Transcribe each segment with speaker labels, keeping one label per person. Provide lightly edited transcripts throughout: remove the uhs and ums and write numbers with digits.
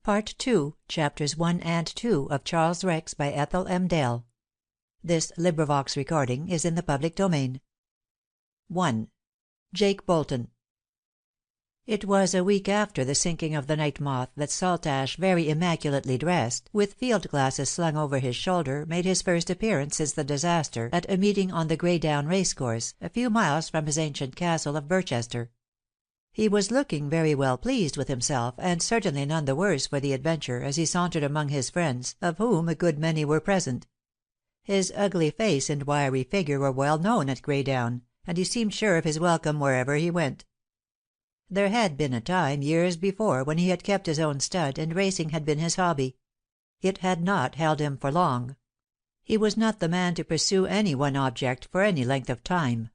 Speaker 1: Part II, Chapters 1 and 2 of Charles Rex by Ethel M. Dell. This LibriVox is in the public domain. 1. Jake Bolton. It was a week after the sinking of the Night Moth that Saltash, very immaculately dressed, with field glasses slung over his shoulder, made his first appearance since the disaster at a meeting on the Greydown racecourse, a few miles from his ancient castle of Birchester. He was looking very well pleased with himself, and certainly none the worse for the adventure, as he sauntered among his friends, of whom a good many were present. His ugly face and wiry figure were well known at Greydown, and he seemed sure of his welcome wherever he went. There had been a time, years before, when he had kept his own stud, and racing had been his hobby. It had not held him for long. He was not the man to pursue any one object for any length of time.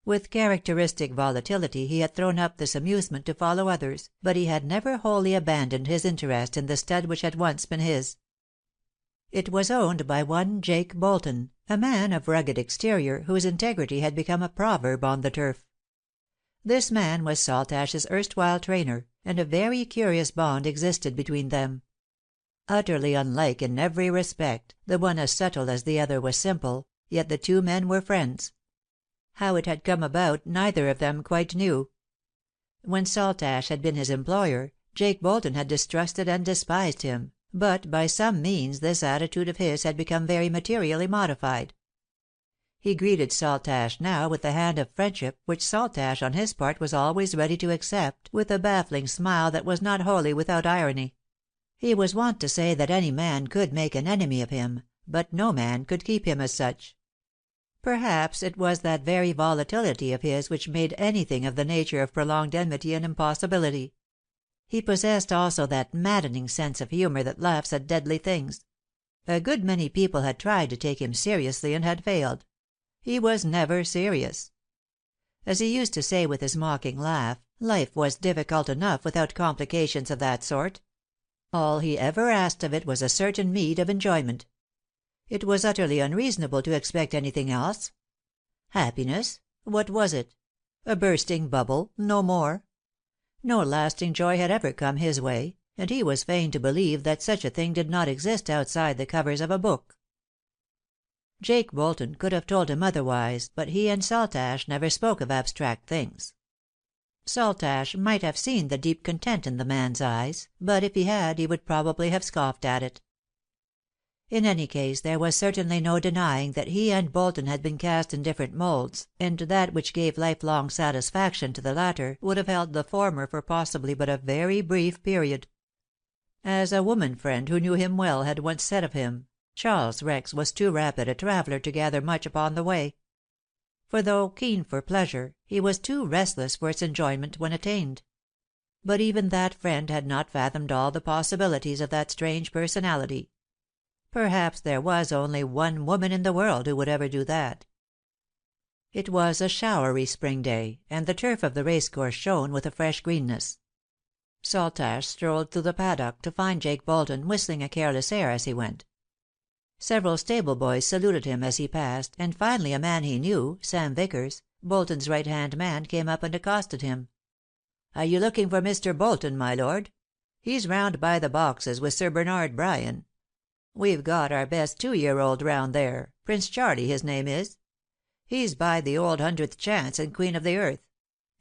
Speaker 1: With characteristic volatility he had thrown up this amusement to follow others, but he had never wholly abandoned his interest in the stud which had once been his. It was owned by one Jake Bolton, a man of rugged exterior, whose integrity had become a proverb on the turf. This man was Saltash's erstwhile trainer, and a very curious bond existed between them. Utterly unlike in every respect, the one as subtle as the other was simple, yet the two men were friends. How it had come about neither of them quite knew. When Saltash had been his employer, Jake Bolton had distrusted and despised him, but by some means this attitude of his had become very materially modified. He greeted Saltash now with the hand of friendship which Saltash on his part was always ready to accept, with a baffling smile that was not wholly without irony. He was wont to say that any man could make an enemy of him, but no man could keep him as such. Perhaps it was that very volatility of his which made anything of the nature of prolonged enmity an impossibility. He possessed also that maddening sense of humour that laughs at deadly things. A good many people had tried to take him seriously and had failed. He was never serious. As he used to say with his mocking laugh, life was difficult enough without complications of that sort. All he ever asked of it was a certain meed of enjoyment. It was utterly unreasonable to expect anything else. Happiness? What was it? A bursting bubble, no more. No lasting joy had ever come his way, and he was fain to believe that such a thing did not exist outside the covers of a book. Jake Bolton could have told him otherwise, but he and Saltash never spoke of abstract things. Saltash might have seen the deep content in the man's eyes, but if he had, he would probably have scoffed at it. In any case, there was certainly no denying that he and Bolton had been cast in different moulds, and that which gave lifelong satisfaction to the latter would have held the former for possibly but a very brief period. As a woman friend who knew him well had once said of him, Charles Rex was too rapid a traveller to gather much upon the way. For though keen for pleasure, he was too restless for its enjoyment when attained. But even that friend had not fathomed all the possibilities of that strange personality. Perhaps there was only one woman in the world who would ever do that. It was a showery spring day, and the turf of the racecourse shone with a fresh greenness. Saltash strolled through the paddock to find Jake Bolton whistling a careless air as he went. Several stable boys saluted him as he passed, and finally a man he knew, Sam Vickers, Bolton's right-hand man, came up and accosted him. "Are you looking for Mr. Bolton, my lord? He's round by the boxes with Sir Bernard Bryan. We've got our best 2-year-old round there, Prince Charlie his name is. He's by the old 100th Chance and Queen of the Earth.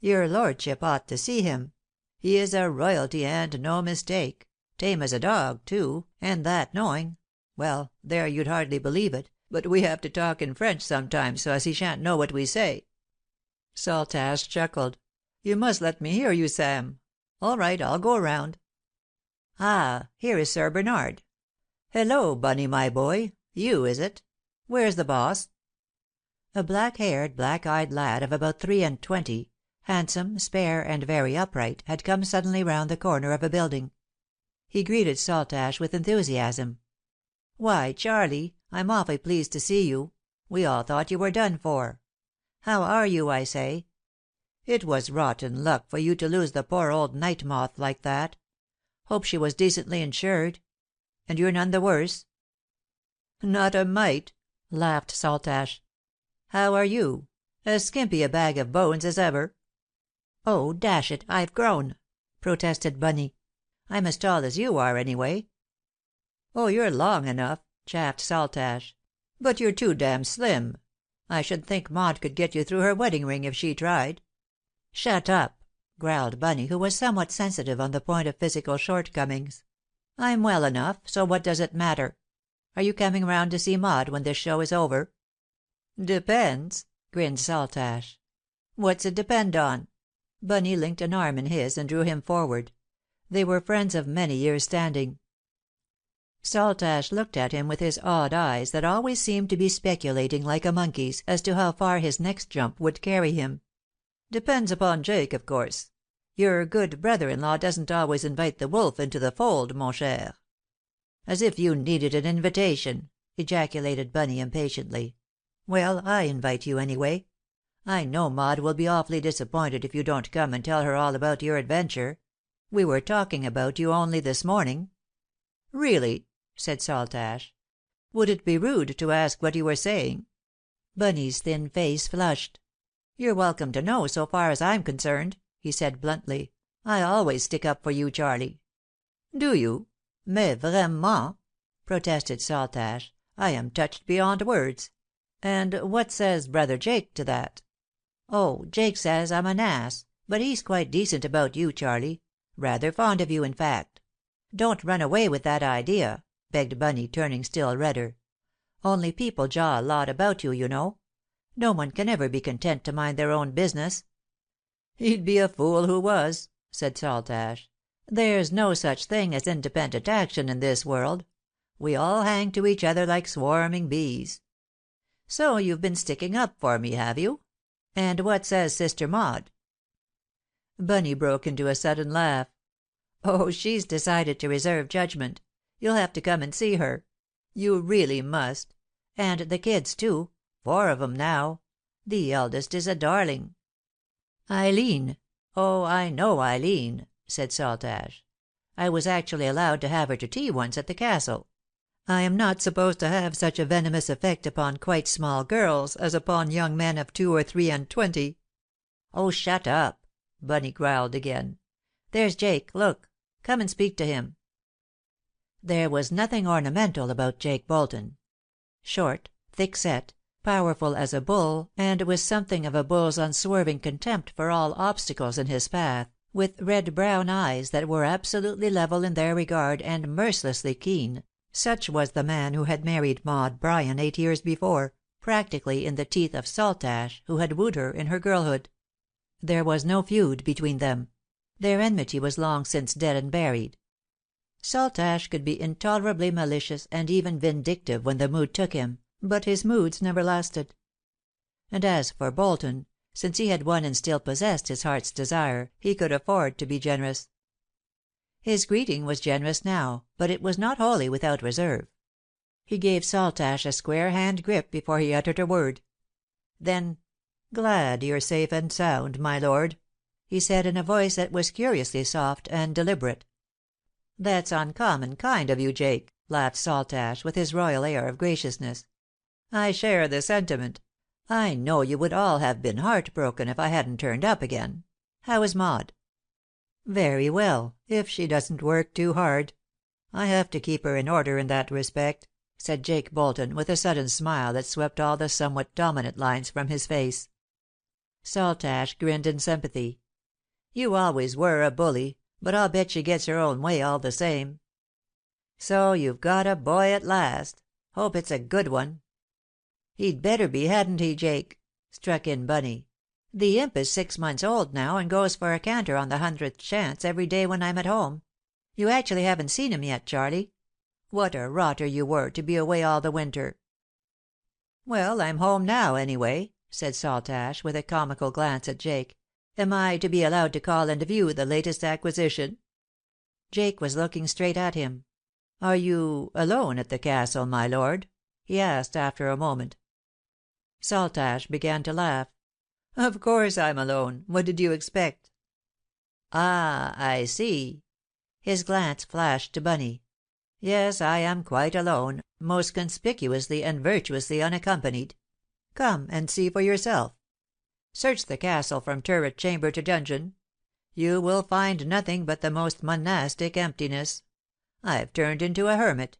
Speaker 1: Your lordship ought to see him. He is a royalty and no mistake. Tame as a dog, too, and that knowing. Well, there, you'd hardly believe it, but we have to talk in French sometimes so as he shan't know what we say." Saltash chuckled. "You must let me hear you, Sam. All right, I'll go round. Ah, here is Sir Bernard. Hello, Bunny, my boy. You, is it? Where's the boss?" A black-haired, black-eyed lad of about 23, handsome, spare, and very upright, had come suddenly round the corner of a building. He greeted Saltash with enthusiasm. "Why, Charlie, I'm awfully pleased to see you. We all thought you were done for. How are you, I say? It was rotten luck for you to lose the poor old Night Moth like that. Hope she was decently insured. And you're none the worse?" "Not a mite," laughed Saltash. "How are you? As skimpy a bag of bones as ever." "Oh, dash it, I've grown," protested Bunny. I'm as tall as you are, anyway." "Oh, you're long enough," chaffed Saltash. "But you're too damn slim. I should think Maud could get you through her wedding ring if she tried." "Shut up," growled Bunny, who was somewhat sensitive on the point of physical shortcomings. "I'm well enough, so what does it matter? Are you coming round to see Maud when this show is over?" "Depends," grinned Saltash. "What's it depend on?" Bunny linked an arm in his and drew him forward. They were friends of many years' standing. Saltash looked at him with his odd eyes that always seemed to be speculating like a monkey's as to how far his next jump would carry him. "Depends upon Jake, of course. Your good brother in law doesn't always invite the wolf into the fold, mon cher." "As if you needed an invitation!" ejaculated Bunny impatiently. "Well, I invite you, anyway. I know Maud will be awfully disappointed if you don't come and tell her all about your adventure. We were talking about you only this morning." "Really?" said Saltash. "Would it be rude to ask what you were saying?" Bunny's thin face flushed. "You're welcome to know, so far as I'm concerned," he said bluntly. "I always stick up for you, Charlie." "Do you? Mais vraiment!" protested Saltash. "I am touched beyond words. And what says brother Jake to that?" "Oh, Jake says I'm an ass, but he's quite decent about you, Charlie. Rather fond of you, in fact. Don't run away with that idea," begged Bunny, turning still redder. "Only people jaw a lot about you, you know. No one can ever be content to mind their own business." "He'd be a fool who was," said Saltash. "There's no such thing as independent action in this world. We all hang to each other like swarming bees. So you've been sticking up for me, have you? And what says Sister Maud?" Bunny broke into a sudden laugh. "Oh, she's decided to reserve judgment. You'll have to come and see her. You really must. And the kids, too. 4 of 'em now. The eldest is a darling." "Eileen. Oh, I know Eileen," said Saltash. "I was actually allowed to have her to tea once at the Castle. I am not supposed to have such a venomous effect upon quite small girls as upon young men of 2 or 3 and 20. "Oh, shut up!" Bunny growled again. "There's Jake. Look. Come and speak to him." There was nothing ornamental about Jake Bolton. Short, thick set, powerful as a bull, and with something of a bull's unswerving contempt for all obstacles in his path, with red brown eyes that were absolutely level in their regard and mercilessly keen, such was the man who had married Maud Bryan 8 years before, practically in the teeth of Saltash, who had wooed her in her girlhood. There was no feud between them. Their enmity was long since dead and buried. Saltash could be intolerably malicious and even vindictive when the mood took him, but his moods never lasted. And as for Bolton, since he had won and still possessed his heart's desire, he could afford to be generous. His greeting was generous now, but it was not wholly without reserve. He gave Saltash a square hand grip before he uttered a word. Then, "Glad you're safe and sound, my lord," he said in a voice that was curiously soft and deliberate. "That's uncommon kind of you, Jake," laughed Saltash, with his royal air of graciousness. "I share the sentiment. I know you would all have been heartbroken if I hadn't turned up again. How is Maud?" "Very well, if she doesn't work too hard. I have to keep her in order in that respect," said Jake Bolton, with a sudden smile that swept all the somewhat dominant lines from his face. Saltash grinned in sympathy. "You always were a bully, but I'll bet she gets her own way all the same." "So you've got a boy at last. Hope it's a good one." "He'd better be, hadn't he, Jake?" struck in Bunny. "The imp is 6 months old now, and goes for a canter on the 100th chance every day when I'm at home. You actually haven't seen him yet, Charlie. What a rotter you were to be away all the winter." "Well, I'm home now, anyway," said Saltash, with a comical glance at Jake. "Am I to be allowed to call and view the latest acquisition?" Jake was looking straight at him. "Are you alone at the Castle, my lord?" he asked after a moment. Saltash began to laugh. "Of course I'm alone. What did you expect?" "Ah, I see." His glance flashed to Bunny. "Yes, I am quite alone, most conspicuously and virtuously unaccompanied. Come and see for yourself. Search the castle from turret chamber to dungeon. You will find nothing but the most monastic emptiness. I've turned into a hermit.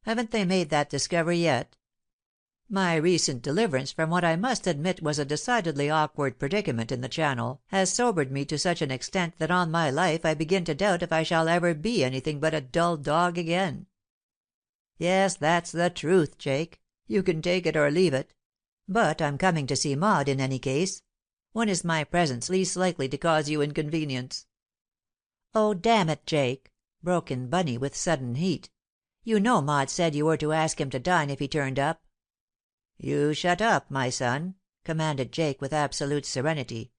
Speaker 1: Haven't they made that discovery yet? My recent deliverance from what I must admit was a decidedly awkward predicament in the Channel has sobered me to such an extent that on my life I begin to doubt if I shall ever be anything but a dull dog again. Yes, that's the truth, Jake. You can take it or leave it. But I'm coming to see Maud in any case. When is my presence least likely to cause you inconvenience?" "Oh, damn it, Jake!" broke in Bunny with sudden heat. "You know Maud said you were to ask him to dine if he turned up." "You shut up, my son," commanded Jake with absolute serenity.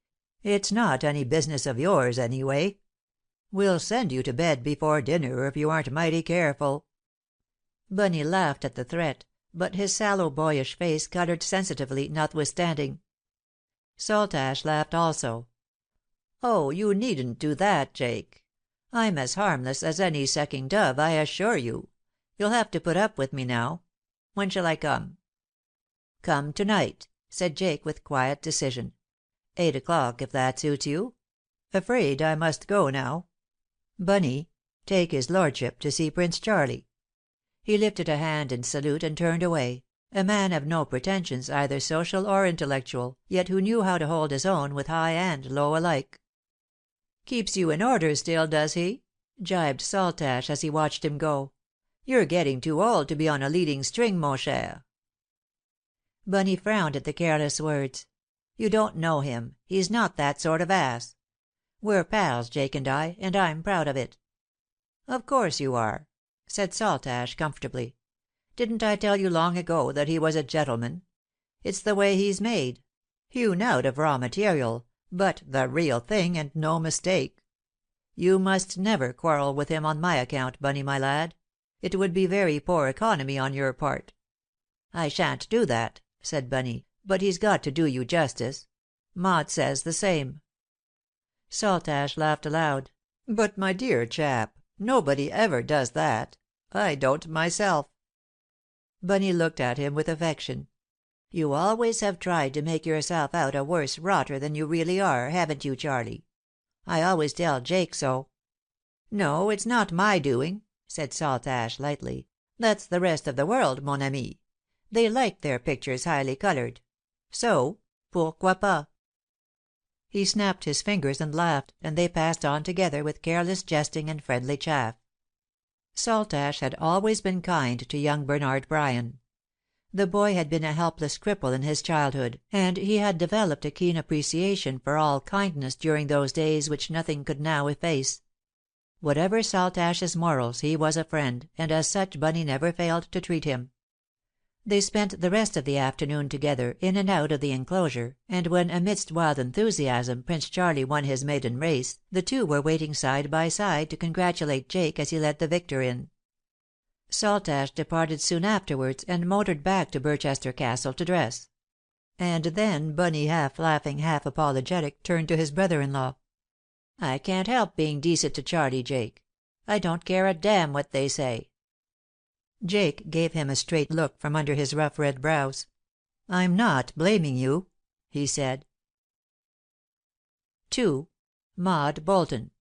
Speaker 1: "It's not any business of yours, anyway. We'll send you to bed before dinner if you aren't mighty careful." Bunny laughed at the threat, but his sallow boyish face colored sensitively, notwithstanding. Saltash laughed also. "Oh, you needn't do that, Jake. I'm as harmless as any sucking dove, I assure you. You'll have to put up with me now. When shall I come?" "Come to night," said Jake with quiet decision. 8 o'clock, if that suits you. Afraid I must go now. Bunny, take his lordship to see Prince Charlie." He lifted a hand in salute and turned away, a man of no pretensions either social or intellectual, yet who knew how to hold his own with high and low alike. "Keeps you in order still, does he?" gibed Saltash as he watched him go. "You're getting too old to be on a leading string, mon cher." Bunny frowned at the careless words. "You don't know him. He's not that sort of ass. We're pals, Jake and I'm proud of it." "Of course you are," said Saltash comfortably. "Didn't I tell you long ago that he was a gentleman? It's the way he's made. Hewn out of raw material, but the real thing and no mistake. You must never quarrel with him on my account, Bunny, my lad. It would be very poor economy on your part." "I shan't do that," said Bunny, "but he's got to do you justice. Maud says the same." Saltash laughed aloud. "But, my dear chap, nobody ever does that. I don't myself." Bunny looked at him with affection. "You always have tried to make yourself out a worse rotter than you really are, haven't you, Charlie? I always tell Jake so." "No, it's not my doing," said Saltash lightly. "That's the rest of the world, mon ami. They like their pictures highly colored. So, pourquoi pas?" He snapped his fingers and laughed, and they passed on together with careless jesting and friendly chaff. Saltash had always been kind to young Bernard Bryan. The boy had been a helpless cripple in his childhood, and he had developed a keen appreciation for all kindness during those days which nothing could now efface. Whatever Saltash's morals, he was a friend, and as such Bunny never failed to treat him. They spent the rest of the afternoon together, in and out of the enclosure, and when amidst wild enthusiasm Prince Charlie won his maiden race, the two were waiting side by side to congratulate Jake as he led the victor in. Saltash departed soon afterwards, and motored back to Birchester Castle to dress. And then Bunny, half laughing, half apologetic, turned to his brother-in-law. "I can't help being decent to Charlie, Jake. I don't care a damn what they say." Jake gave him a straight look from under his rough red brows. "I'm not blaming you," he said. 2. Maud Bolton.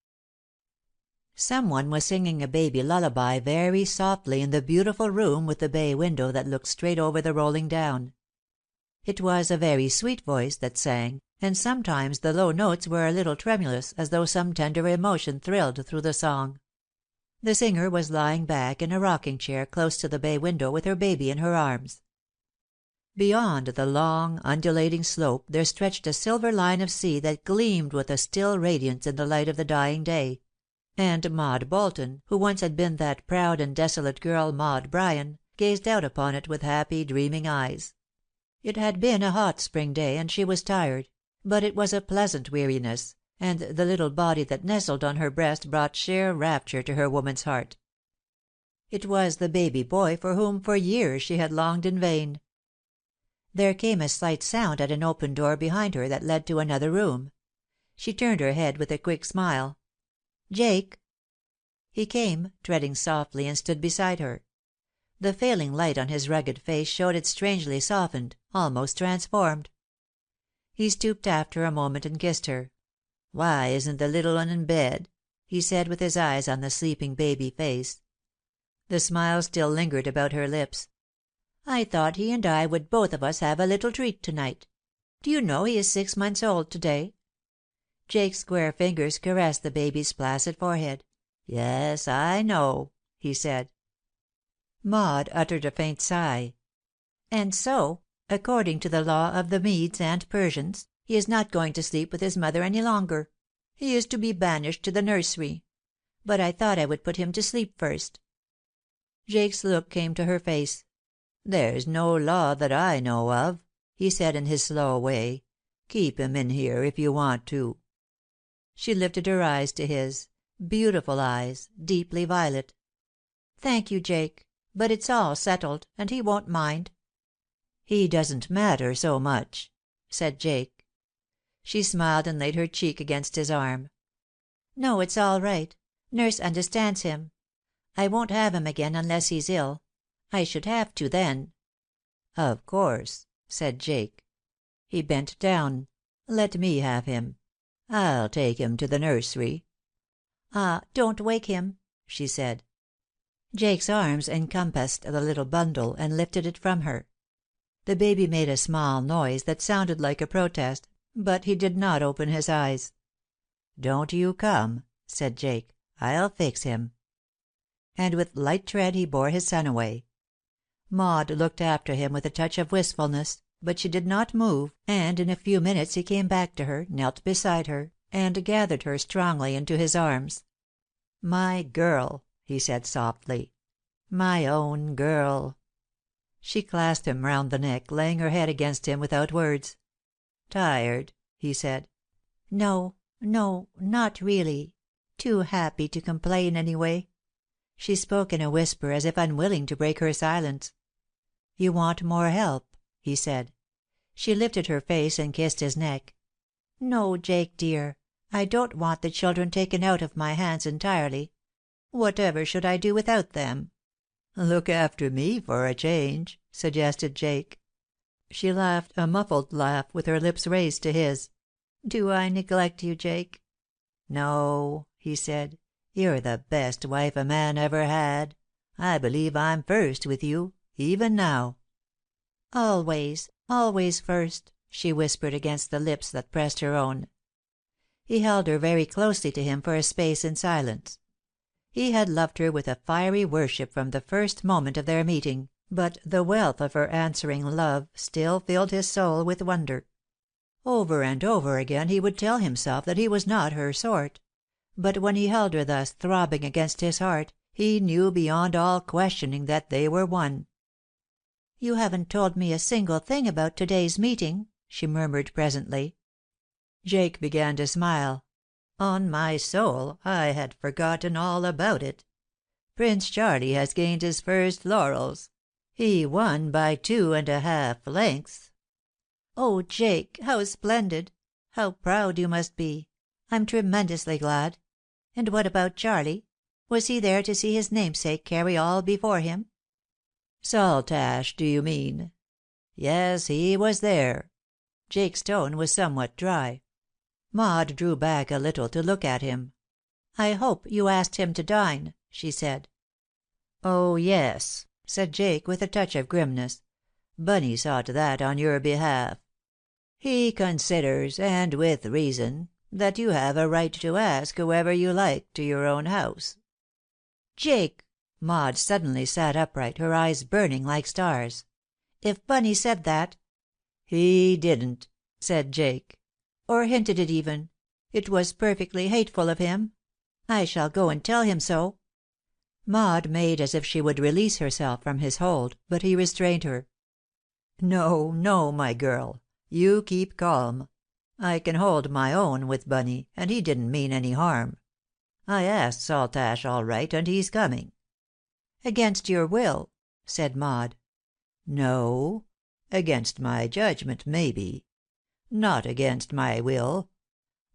Speaker 1: Someone was singing a baby lullaby very softly in the beautiful room with the bay window that looked straight over the rolling down. It was a very sweet voice that sang, and sometimes the low notes were a little tremulous, as though some tender emotion thrilled through the song. The singer was lying back in a rocking chair close to the bay window with her baby in her arms. Beyond the long, undulating slope there stretched a silver line of sea that gleamed with a still radiance in the light of the dying day; and Maud Bolton, who once had been that proud and desolate girl Maud Bryan, gazed out upon it with happy, dreaming eyes. It had been a hot spring day, and she was tired; but it was a pleasant weariness, and the little body that nestled on her breast brought sheer rapture to her woman's heart. It was the baby boy for whom for years she had longed in vain. There came a slight sound at an open door behind her that led to another room. She turned her head with a quick smile. "Jake!" He came, treading softly, and stood beside her. The failing light on his rugged face showed it strangely softened, almost transformed. He stooped after a moment and kissed her. Why isn't the little one in bed?" he said, with his eyes on the sleeping baby face. The smile still lingered about her lips. "I thought he and I would both of us have a little treat to night. Do you know he is 6 months old to day?" Jake's square fingers caressed the baby's placid forehead. "Yes, I know," he said. Maud uttered a faint sigh. "And so, according to the law of the Medes and Persians, he is not going to sleep with his mother any longer. He is to be banished to the nursery. But I thought I would put him to sleep first." Jake's look came to her face. "There's no law that I know of," he said in his slow way. "Keep him in here if you want to." She lifted her eyes to his, beautiful eyes, deeply violet. "Thank you, Jake. But it's all settled, and he won't mind." "He doesn't matter so much," said Jake. She smiled and laid her cheek against his arm. "No, it's all right. Nurse understands him. I won't have him again unless he's ill. I should have to, then." "Of course," said Jake. He bent down. "Let me have him. I'll take him to the nursery." "Ah, don't wake him," she said. Jake's arms encompassed the little bundle and lifted it from her. The baby made a small noise that sounded like a protest, but he did not open his eyes. "Don't you come," said Jake. "I'll fix him." And with light tread he bore his son away. Maud looked after him with a touch of wistfulness, but she did not move, and in a few minutes he came back to her, knelt beside her, and gathered her strongly into his arms. "My girl," he said softly. "My own girl." She clasped him round the neck, laying her head against him without words. "Tired?" he said. "No, not really. Too happy to complain, anyway." She spoke in a whisper, as if unwilling to break her silence. "You want more help?" he said. She lifted her face and kissed his neck. "No, Jake dear. I don't want the children taken out of my hands entirely. Whatever should I do without them?" "Look after me for a change," suggested Jake. She laughed a muffled laugh, with her lips raised to his. "Do I neglect you, Jake?" "No," he said. "You're the best wife a man ever had. I believe I'm first with you, even now." "Always, always first," she whispered against the lips that pressed her own. He held her very closely to him for a space in silence. He had loved her with a fiery worship from the first moment of their meeting, but the wealth of her answering love still filled his soul with wonder. Over and over again he would tell himself that he was not her sort; but when he held her thus throbbing against his heart, he knew beyond all questioning that they were one. "You haven't told me a single thing about to day's meeting," she murmured presently. Jake began to smile. "On my soul, I had forgotten all about it. Prince Charlie has gained his first laurels. He won by 2½ lengths." "Oh, Jake, how splendid! How proud you must be! I'm tremendously glad. And what about Charlie? Was he there to see his namesake carry all before him?" "Saltash, do you mean? Yes, he was there." Jake's tone was somewhat dry. Maud drew back a little to look at him. "I hope you asked him to dine," she said. "Oh yes," said Jake, with a touch of grimness. "Bunny saw to that on your behalf. He considers, and with reason, that you have a right to ask whoever you like to your own house." "Jake!" Maud suddenly sat upright, her eyes burning like stars. "If Bunny said that " "He didn't," said Jake. "Or hinted it, even. It was perfectly hateful of him. I shall go and tell him so." Maud made as if she would release herself from his hold, but he restrained her. "No, my girl. You keep calm. I can hold my own with Bunny, and he didn't mean any harm. I asked Saltash, all right, and he's coming." "Against your will," said Maud. "No. Against my judgment, maybe. Not against my will.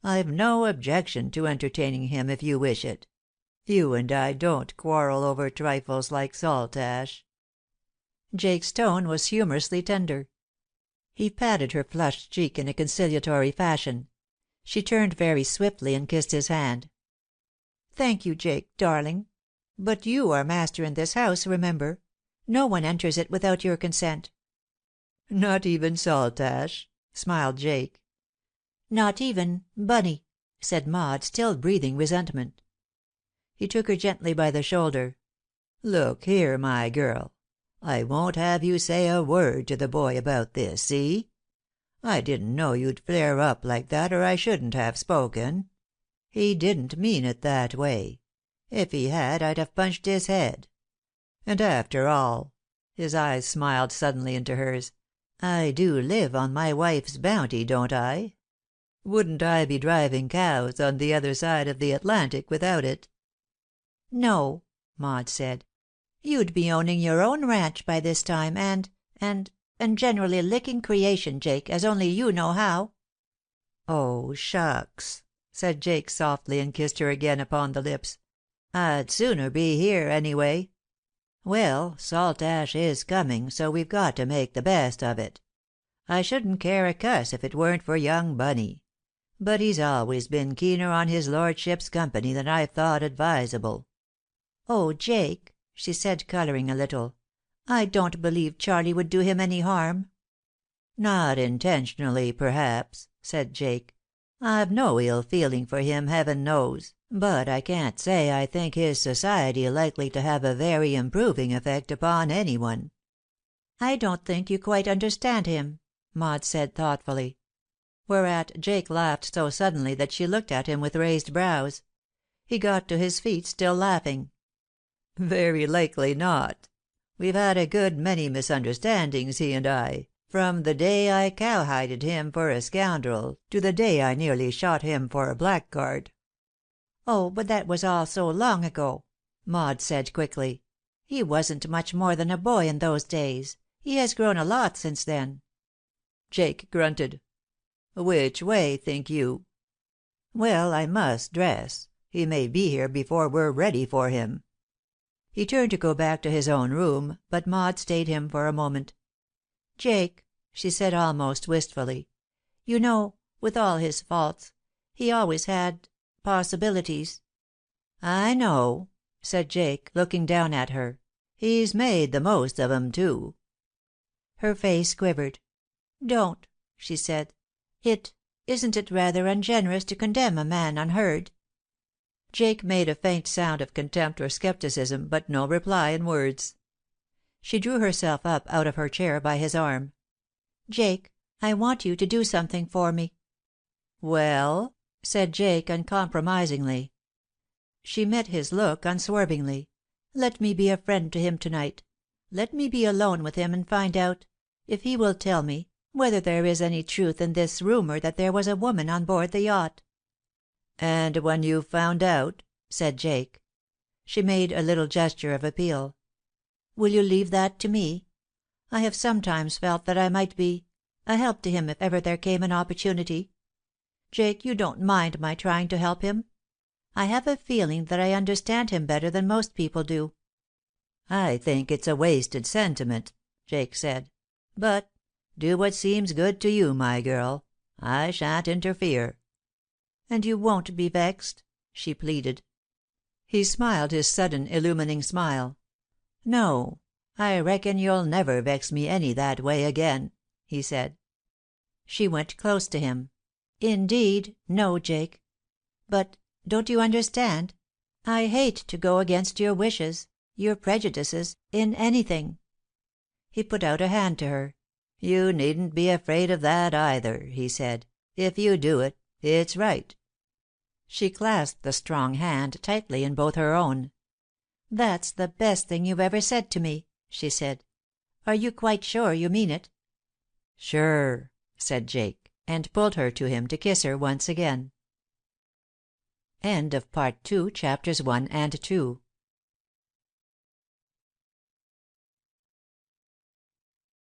Speaker 1: I've no objection to entertaining him if you wish it. You and I don't quarrel over trifles like Saltash." Jake's tone was humorously tender. He patted her flushed cheek in a conciliatory fashion. She turned very swiftly and kissed his hand. "Thank you, Jake, darling. But you are master in this house, remember. No one enters it without your consent." "Not even Saltash?" smiled Jake. "Not even Bunny," said Maud, still breathing resentment. He took her gently by the shoulder. "Look here, my girl. I won't have you say a word to the boy about this, see? I didn't know you'd flare up like that, or I shouldn't have spoken. He didn't mean it that way. If he had, I'd have punched his head. And after all," his eyes smiled suddenly into hers, "I do live on my wife's bounty, don't I? Wouldn't I be driving cows on the other side of the Atlantic without it?" "No," Maud said. "You'd be owning your own ranch by this time, and generally licking creation, Jake, as only you know how." "Oh, shucks," said Jake softly, and kissed her again upon the lips. "I'd sooner be here, anyway. Well, Saltash is coming, so we've got to make the best of it. I shouldn't care a cuss if it weren't for young Bunny. But he's always been keener on his lordship's company than I've thought advisable." "Oh, Jake," she said, colouring a little, "I don't believe Charlie would do him any harm." "Not intentionally, perhaps," said Jake. "I've no ill feeling for him, heaven knows, but I can't say I think his society likely to have a very improving effect upon anyone." "I don't think you quite understand him," Maud said thoughtfully. Whereat Jake laughed so suddenly that she looked at him with raised brows. He got to his feet, still laughing. "Very likely not. We've had a good many misunderstandings, he and I, from the day I cowhided him for a scoundrel to the day I nearly shot him for a blackguard." "Oh, but that was all so long ago," Maud said quickly. "He wasn't much more than a boy in those days. He has grown a lot since then." Jake grunted. "Which way, think you? Well, I must dress. He may be here before we're ready for him." He turned to go back to his own room, but Maud stayed him for a moment. "Jake," she said almost wistfully, "you know, with all his faults, he always had possibilities." "I know," said Jake, looking down at her. "He's made the most of 'em, too." Her face quivered. "Don't," she said. Isn't it rather ungenerous to condemn a man unheard?" Jake made a faint sound of contempt or scepticism, but no reply in words. She drew herself up out of her chair by his arm. "Jake, I want you to do something for me." "Well?" said Jake uncompromisingly. She met his look unswervingly. "Let me be a friend to him to night. Let me be alone with him and find out if he will tell me whether there is any truth in this rumour that there was a woman on board the yacht." "And when you've found out?" said Jake. She made a little gesture of appeal. "Will you leave that to me? I have sometimes felt that I might be a help to him if ever there came an opportunity. Jake, you don't mind my trying to help him? I have a feeling that I understand him better than most people do." "I think it's a wasted sentiment," Jake said. "But do what seems good to you, my girl. I shan't interfere." "And you won't be vexed?" she pleaded. He smiled his sudden, illumining smile. "No, I reckon you'll never vex me any that way again," he said. She went close to him. "Indeed, no, Jake. But don't you understand? I hate to go against your wishes, your prejudices, in anything." He put out a hand to her. "You needn't be afraid of that either," he said. "If you do it, it's right." She clasped the strong hand tightly in both her own. "That's the best thing you've ever said to me," she said. "Are you quite sure you mean it?" "Sure," said Jake, and pulled her to him to kiss her once again. End of Part 2, Chapters 1 and 2.